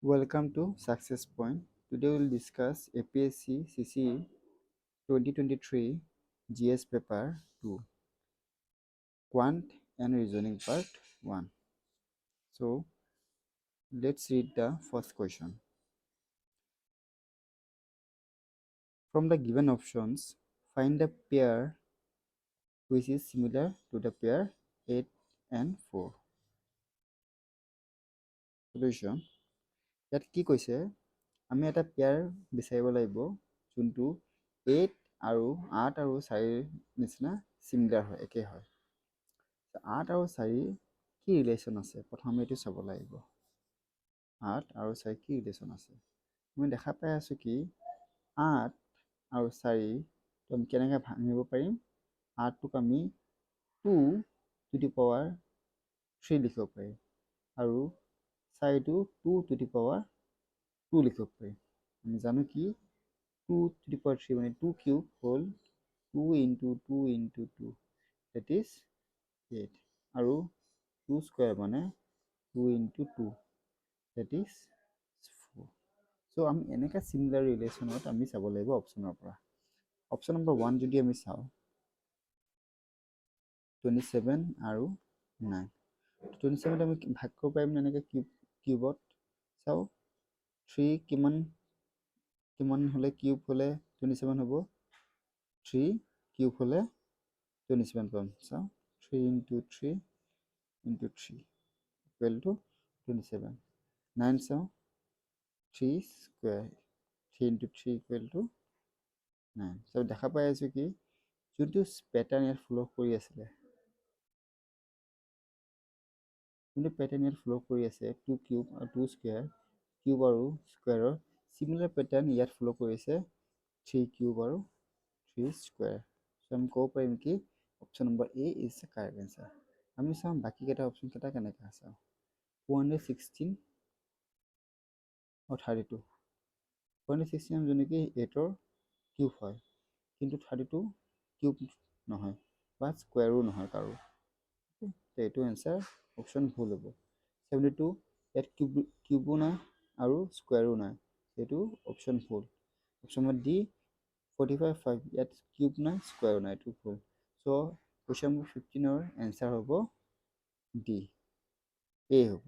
Welcome to Success Point. Today we'll discuss APSC CCE 2023 GS paper 2 Quant and Reasoning part 1. So let's read the first question. From the given options, find the pair which is similar to the pair 8 and 4. Solution. ইয়াত কি কৈছে আমি এটা pair বিচাৰিব লাগিব যোনটো 8 আৰু 8 আৰু 4 নিচিনা সিমিলাৰ হয় একে হয় 8 আৰু 4 কি ৰিলেশ্যন আছে প্ৰথমে এইটো চাব লাগিব 8 আৰু 4 কি ৰিলেশ্যন আছে মই দেখা পাই আছো কি 8 আৰু 4 তো আমি কেনেকৈ ভাঙিব পাৰিম 8 টোক আমি 2 টু দি পাৱাৰ 3 লিখিব পাৰিম আৰু 4 টো 2 টু দি পাৱাৰ 2 লিখিব পাৰিম আমি জানো কি 2 to the power 3 মানে 2 cube whole 2 into 2 into 2 that is 8 আৰু 2 square মানে 2 into 2 that is 4 so আমি এনেকা similar relationত আমি চাব লাগিব অপচনৰ পৰা অপচন নম্বৰ 1 যদি আমি চাও 27 আৰু 9 27 আমি ভাগ কৰিব পাৰিম এনেকা কিউবত চাও 3 কিমান হলে কিউব হলে 27 হ'ব 3 কিউব হলে 27 পাম চাও 3 into 3 into 3 equal to 27 9 চাও 3 square 3 into 3 equal to 9 so দেখা পাই আছো কি যোনটো প্যাটাৰ্ন ইয়াত ফলো কৰি আছে 2 কিউব আৰু 2 স্কয়াৰ কিউব আৰু স্কয়াৰৰ সিমিলাৰ প্যাটাৰ্ন ইয়াত ফলো কৰি আছে 3 কিউব আৰু 3 স্কয়াৰ so আমি ক'ব পাৰিম কি option number A is the correct answer আমি চাম বাকি কেইটা অপচন কেইটা কেনেকৈ আছে 416 और 32 416 हम জানো কি 8 ৰ কিউব হয় কিন্তু 32 কিউব নহয় বা স্কয়াৰো নহয় কাৰো তো এইটো आंसर অপচন ভুল হ'ব 72 ইয়াত কিউবো নাই আৰু স্কয়াৰো নাই এইটো অপচন ভুল অপচন ডি 45 5 ইয়াত কিউব নাই স্কয়াৰো নাই এইটো ভুল সো কোৱেশ্চন নম্বৰ 15 ৰ आंसर হ'ব ডি এ হ'ব